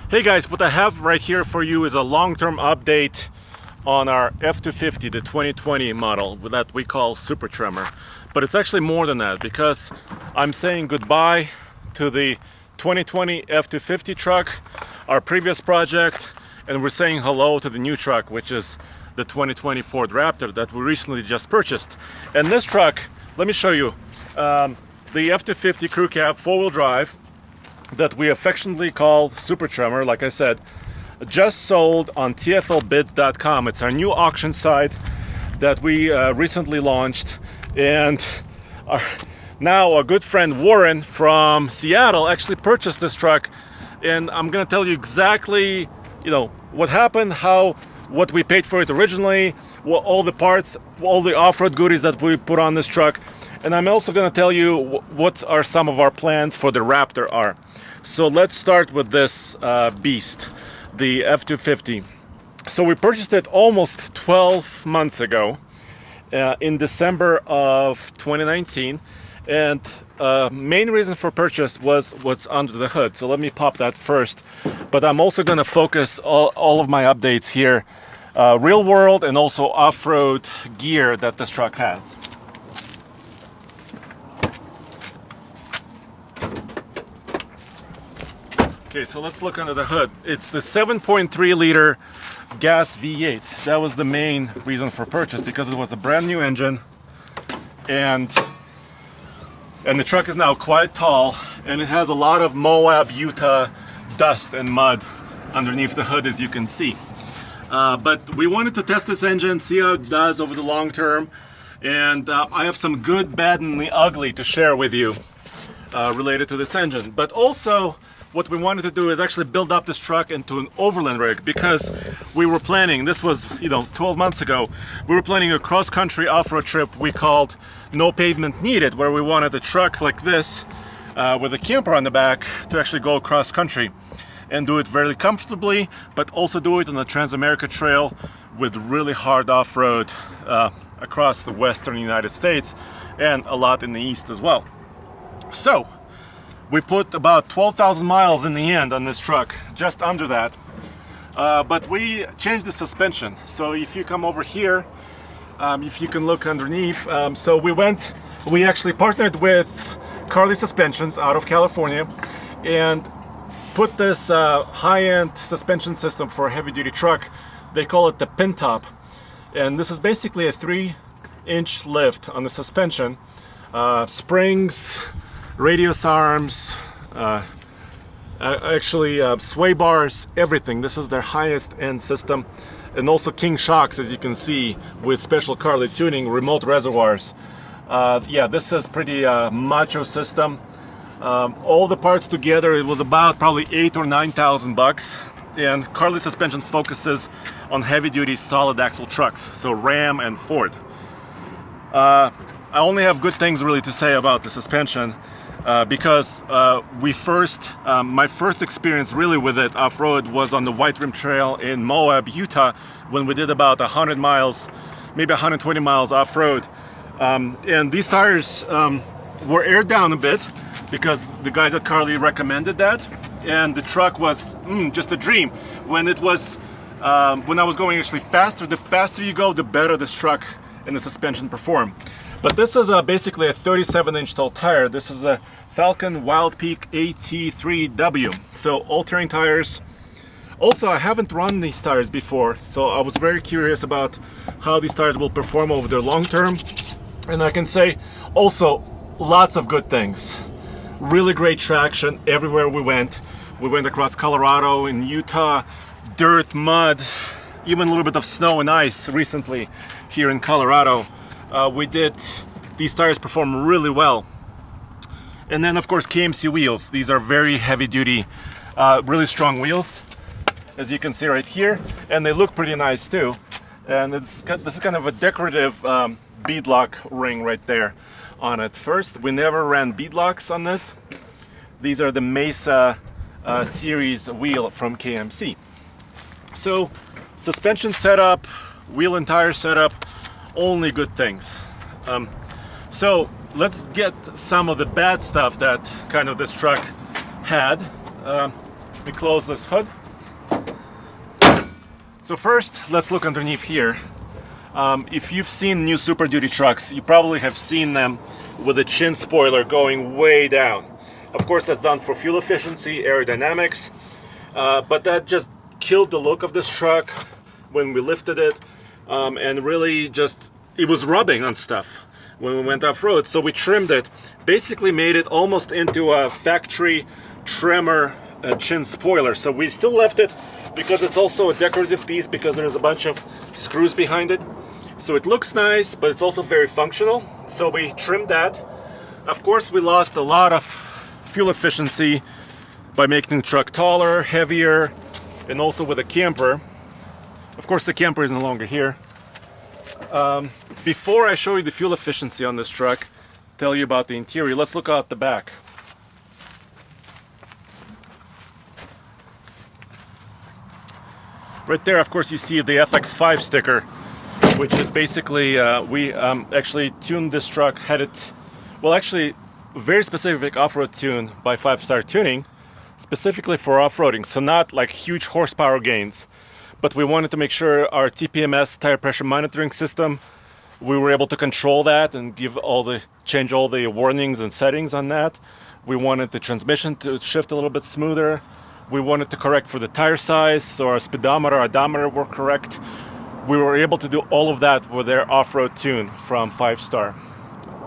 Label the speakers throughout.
Speaker 1: Hey guys, what I have right here for you is a long-term update on our F-250, the 2020 model that we call Super Tremor. But it's actually more than that because I'm saying goodbye to the 2020 F-250 truck, our previous project, and we're saying hello to the new truck, which is the 2020 Ford Raptor that we recently just purchased. And this truck, let me show you, the F-250 crew cab 4-wheel drive that we affectionately call Super Tremor, like I said, just sold on TFLbids.com. It's our new auction site that we recently launched, and now our good friend Warren from Seattle actually purchased this truck, and I'm gonna tell you exactly, what happened, what we paid for it originally, all the parts, all the off-road goodies that we put on this truck. And I'm also going to tell you what are some of our plans for the Raptor are. So let's start with this beast, the F-250. So we purchased it almost 12 months ago in December of 2019. And main reason for purchase was what's under the hood. So let me pop that first. But I'm also going to focus all of my updates here, real world and also off-road gear that this truck has. Okay, so let's look under the hood. It's the 7.3 liter gas V8. That was the main reason for purchase because it was a brand new engine, and the truck is now quite tall, and it has a lot of Moab, Utah dust and mud underneath the hood, as you can see. But we wanted to test this engine, see how it does over the long term, and I have some good, bad, and the ugly to share with you related to this engine. But also, what we wanted to do is actually build up this truck into an overland rig, because we were planning, this was 12 months ago, we were planning a cross-country off-road trip we called No Pavement Needed, where we wanted a truck like this with a camper on the back to actually go cross-country and do it very comfortably, but also do it on the Trans-America Trail with really hard off-road across the western United States and a lot in the east as well. So we put about 12,000 miles in the end on this truck, just under that. But we changed the suspension. So if you come over here, if you can look underneath, so we actually partnered with Carly Suspensions out of California and put this high-end suspension system for a heavy-duty truck. They call it the pin top. And this is basically a 3-inch lift on the suspension. Springs, radius arms, sway bars, everything. This is their highest end system. And also King shocks, as you can see, with special Carly tuning, remote reservoirs. This is pretty macho system. All the parts together, it was about probably $8,000 or $9,000. And Carly Suspension focuses on heavy-duty solid axle trucks, so Ram and Ford. I only have good things really to say about the suspension. Because my first experience really with it off-road was on the White Rim Trail in Moab, Utah, when we did about 100 miles, maybe 120 miles off-road. And these tires were aired down a bit because the guys at Carly recommended that. And the truck was just a dream. When I was going actually faster, the faster you go, the better this truck and the suspension perform. But this is basically a 37-inch tall tire. This is a Falcon Wild Peak AT3W. So all-terrain tires. Also, I haven't run these tires before, so I was very curious about how these tires will perform over the long term. And I can say also lots of good things. Really great traction everywhere we went. We went across Colorado, in Utah, dirt, mud, even a little bit of snow and ice recently here in Colorado. These tires perform really well. And then of course KMC wheels. These are very heavy duty, really strong wheels, as you can see right here. And they look pretty nice too. And this is kind of a decorative beadlock ring right there on it. First, we never ran beadlocks on this. These are the Mesa series wheel from KMC. So suspension setup, wheel and tire setup, only good things. So let's get some of the bad stuff that kind of this truck had. me close this hood. So first, let's look underneath here. If you've seen new Super Duty trucks, you probably have seen them with the chin spoiler going way down. Of course, that's done for fuel efficiency, aerodynamics, but that just killed the look of this truck when we lifted it, and really just, it was rubbing on stuff when we went off-road. So we trimmed it, basically made it almost into a factory trimmer chin spoiler. So we still left it because it's also a decorative piece, because there's a bunch of screws behind it. So it looks nice, but it's also very functional. So we trimmed that. Of course, we lost a lot of fuel efficiency by making the truck taller, heavier, and also with a camper. Of course, the camper is no longer here. Before I show you the fuel efficiency on this truck, tell you about the interior, let's look out the back. Right there, of course, you see the FX5 sticker, which is basically, we actually tuned this truck, had it, well, actually, very specific off-road tune by 5-Star Tuning, specifically for off-roading. So not like huge horsepower gains, but we wanted to make sure our TPMS, tire pressure monitoring system, we were able to control that and change all the warnings and settings on that. We wanted the transmission to shift a little bit smoother. We wanted to correct for the tire size, so our speedometer, odometer were correct. We were able to do all of that with their off-road tune from 5-Star.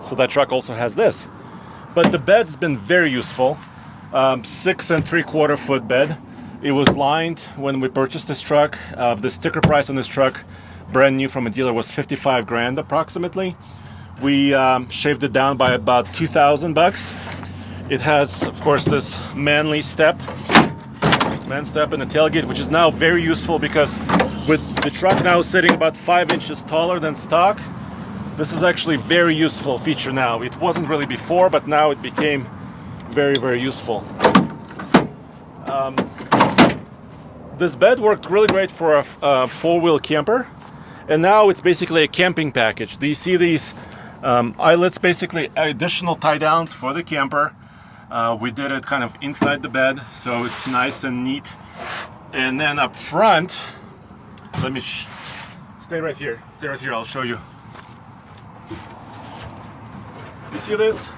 Speaker 1: So that truck also has this. But the bed's been very useful. 6 3/4 foot bed. It was lined when we purchased this truck. The sticker price on this truck, brand new from a dealer, was 55 grand approximately. We shaved it down by about $2,000. It has, of course, this man step in the tailgate, which is now very useful because with the truck now sitting about 5 inches taller than stock, this is actually a very useful feature now. It wasn't really before, but now it became very, very useful. This bed worked really great for a four-wheel camper, and now it's basically a camping package. Do you see these eyelets? Basically additional tie-downs for the camper. We did it kind of inside the bed, so it's nice and neat. And then up front, let me stay right here. I'll show you. You see this?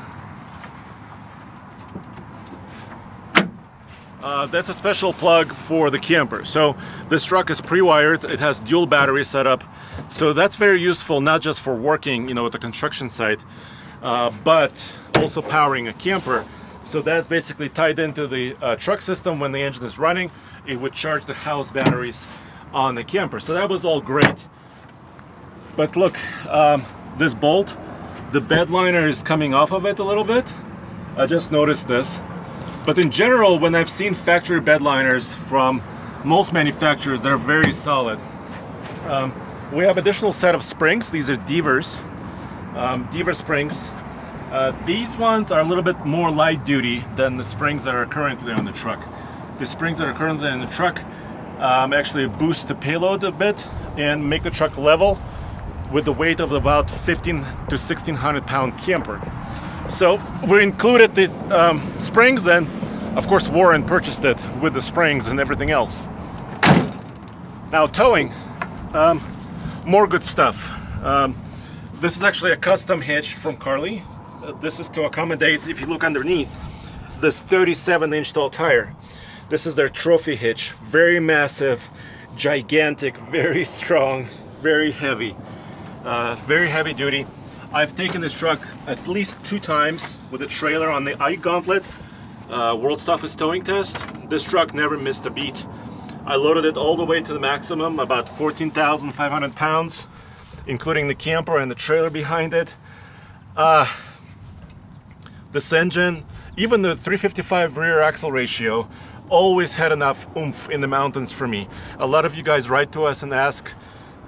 Speaker 1: That's a special plug for the camper. So this truck is pre-wired. It has dual battery setup. So that's very useful, not just for working, at the construction site, but also powering a camper. So that's basically tied into the truck system. When the engine is running, it would charge the house batteries on the camper. So that was all great. But look, this bolt, the bed liner is coming off of it a little bit. I just noticed this. But in general, when I've seen factory bed liners from most manufacturers, they're very solid. We have additional set of springs. These are Devers springs. These ones are a little bit more light duty than the springs that are currently on the truck. The springs that are currently on the truck actually boost the payload a bit and make the truck level with the weight of about 1,500 to 1,600 pound camper. So we included the springs, and of course Warren purchased it with the springs and everything else. Now towing, more good stuff. This is actually a custom hitch from Carly. This is to accommodate, if you look underneath, this 37-inch tall tire. This is their trophy hitch. Very massive, gigantic, very strong, very heavy duty. I've taken this truck at least 2 times with a trailer on the iGauntlet World's Toughest Towing Test. This truck never missed a beat. I loaded it all the way to the maximum, about 14,500 pounds, including the camper and the trailer behind it. This engine, even the 355 rear axle ratio, always had enough oomph in the mountains for me. A lot of you guys write to us and ask,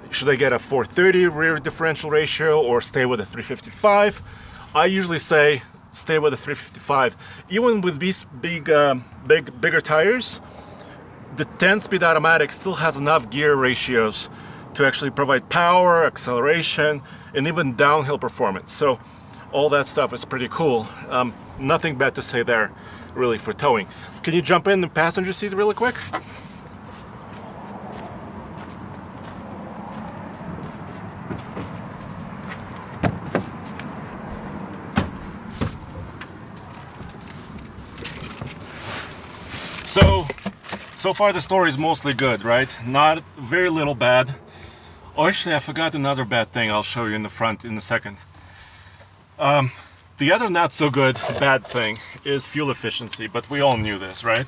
Speaker 1: should I get a 430 rear differential ratio or stay with a 355? I usually say stay with a 355. Even with these bigger tires, the 10-speed automatic still has enough gear ratios to actually provide power, acceleration, and even downhill performance. So all that stuff is pretty cool. Nothing bad to say there. really for towing. Can you jump in the passenger seat really quick? So far the story is mostly good, right? Not very little bad. Oh, actually I forgot another bad thing I'll show you in the front in a second. The other not so good bad thing is fuel efficiency, but we all knew this, right?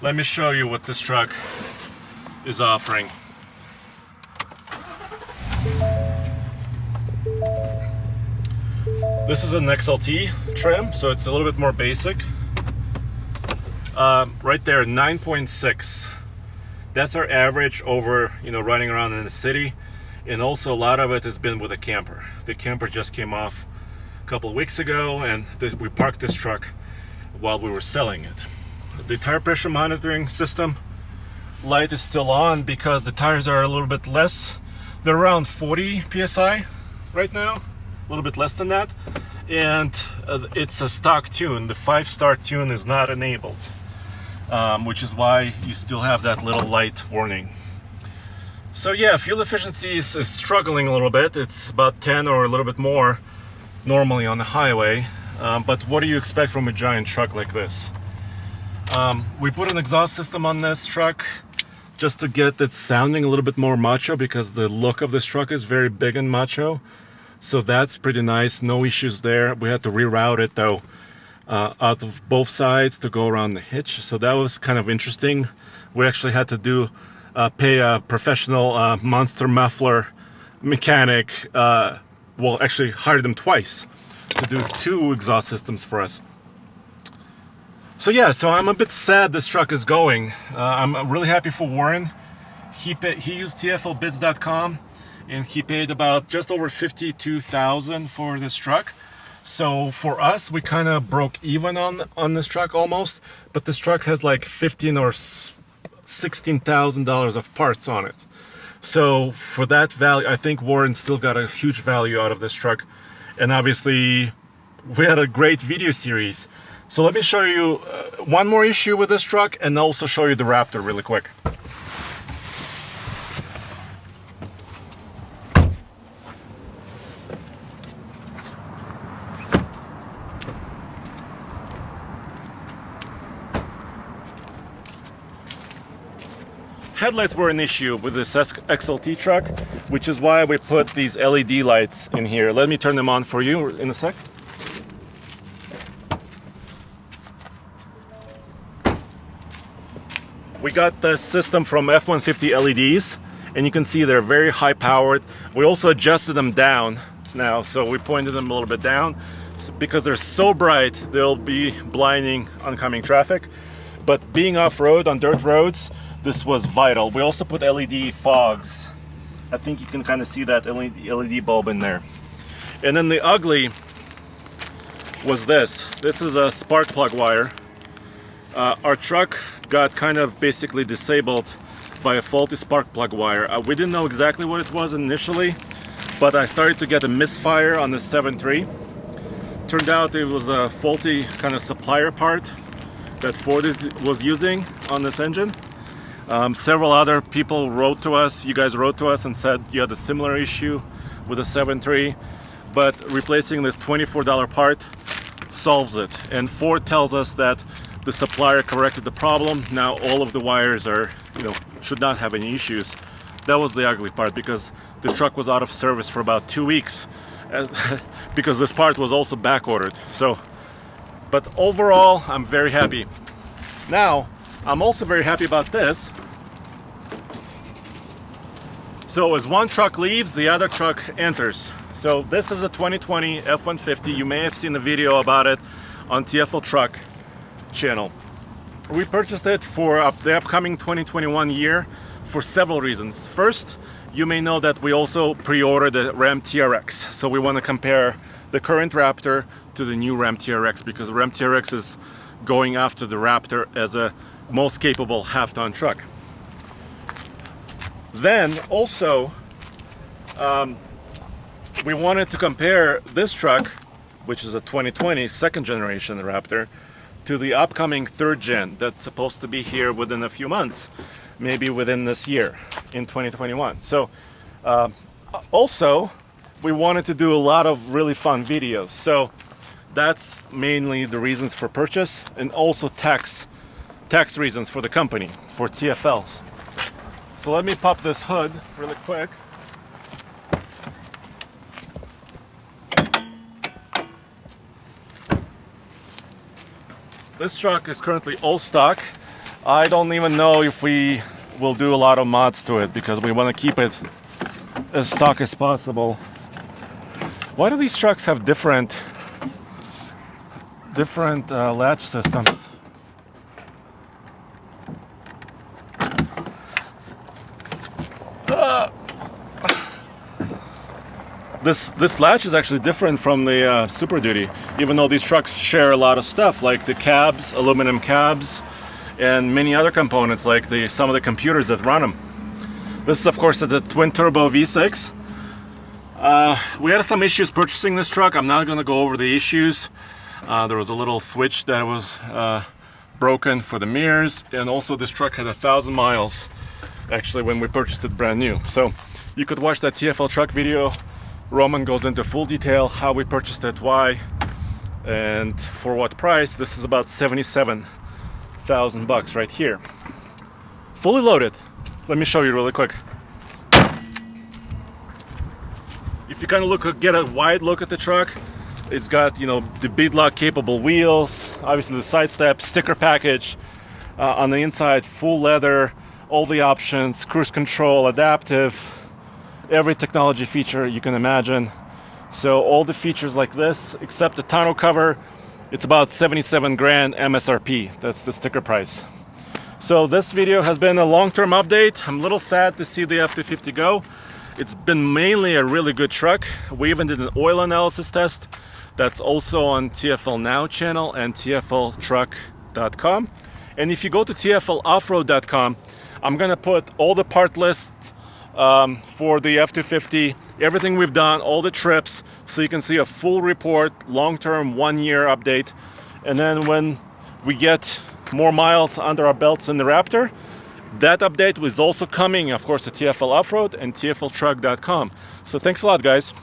Speaker 1: Let me show you what this truck is offering. This is an XLT trim, so it's a little bit more basic. Right there, 9.6. That's our average over, running around in the city. And also a lot of it has been with a camper. The camper just came off a couple of weeks ago, and we parked this truck while we were selling it. The tire pressure monitoring system light is still on because the tires are a little bit less. They're around 40 psi right now, a little bit less than that. And it's a stock tune. The 5-star tune is not enabled, which is why you still have that little light warning. So yeah, fuel efficiency is struggling a little bit. It's about 10 or a little bit more normally on the highway. But what do you expect from a giant truck like this? We put an exhaust system on this truck just to get it sounding a little bit more macho, because the look of this truck is very big and macho. So that's pretty nice, no issues there. We had to reroute it though, out of both sides to go around the hitch. So that was kind of interesting. We actually had to pay a professional monster muffler mechanic, actually hired them twice to do 2 exhaust systems for us. So yeah, so I'm a bit sad this truck is going. I'm really happy for Warren. He used TFLbids.com. and he paid about just over $52,000 for this truck. So for us, we kind of broke even on this truck almost, but this truck has like $15,000 or $16,000 of parts on it. So for that value, I think Warren still got a huge value out of this truck. And obviously we had a great video series. So let me show you one more issue with this truck, and also show you the Raptor really quick. Headlights were an issue with this XLT truck, which is why we put these LED lights in here. Let me turn them on for you in a sec. We got the system from F-150 LEDs, and you can see they're very high powered. We also adjusted them down now, so we pointed them a little bit down because they're so bright they'll be blinding oncoming traffic. But being off-road on dirt roads, this was vital. We also put LED fogs. I think you can kind of see that LED bulb in there. And then the ugly was this. This is a spark plug wire. Our truck got kind of basically disabled by a faulty spark plug wire. We didn't know exactly what it was initially, but I started to get a misfire on the 7.3. Turned out it was a faulty kind of supplier part that Ford was using on this engine. Several other people wrote to us, you guys wrote to us and said you had a similar issue with a 7.3, but replacing this $24 part solves it. And Ford tells us that the supplier corrected the problem. Now all of the wires are, should not have any issues. That was the ugly part, because the truck was out of service for about 2 weeks because this part was also back ordered. So, but overall, I'm very happy. Now, I'm also very happy about this. So as one truck leaves, the other truck enters. So this is a 2020 F-150. You may have seen the video about it on TFL Truck channel. We purchased it for the upcoming 2021 year for several reasons. First, you may know that we also pre-ordered the Ram TRX. So we want to compare the current Raptor to the new Ram TRX, because the Ram TRX is going after the Raptor as a most capable half-ton truck. Then also, we wanted to compare this truck, which is a 2020 second generation Raptor, to the upcoming 3rd gen that's supposed to be here within a few months, maybe within this year in 2021. So also we wanted to do a lot of really fun videos, so that's mainly the reasons for purchase, and also tax reasons for the company, for TFLs. So let me pop this hood really quick. This truck is currently all stock. I don't even know if we will do a lot of mods to it because we want to keep it as stock as possible. Why do these trucks have different latch systems? This latch is actually different from the Super Duty, even though these trucks share a lot of stuff like the cabs, aluminum cabs, and many other components like some of the computers that run them. This is of course the twin turbo V6. We had some issues purchasing this truck. I'm not going to go over the issues. There was a little switch that was broken for the mirrors, and also this truck had 1,000 miles actually when we purchased it brand new. So you could watch that TFL truck video. Roman goes into full detail how we purchased it, why, and for what price. This is about 77,000 bucks right here, fully loaded. Let me show you really quick. If you kind of get a wide look at the truck, it's got, you know, the beadlock capable wheels, obviously the side step, sticker package on the inside, full leather, all the options, cruise control, adaptive, every technology feature you can imagine. So all the features like this, except the tonneau cover, it's about 77 grand MSRP. That's the sticker price. So this video has been a long-term update. I'm a little sad to see the F-250 go. It's been mainly a really good truck. We even did an oil analysis test. That's also on TFL Now channel and TFLtruck.com. And if you go to TFLoffroad.com, I'm gonna put all the part lists for the F-250, everything we've done, all the trips, so you can see a full report, long-term 1-year update. And then when we get more miles under our belts in the Raptor, that update was also coming, of course, to TFL Off-Road and TFLtruck.com. So thanks a lot, guys.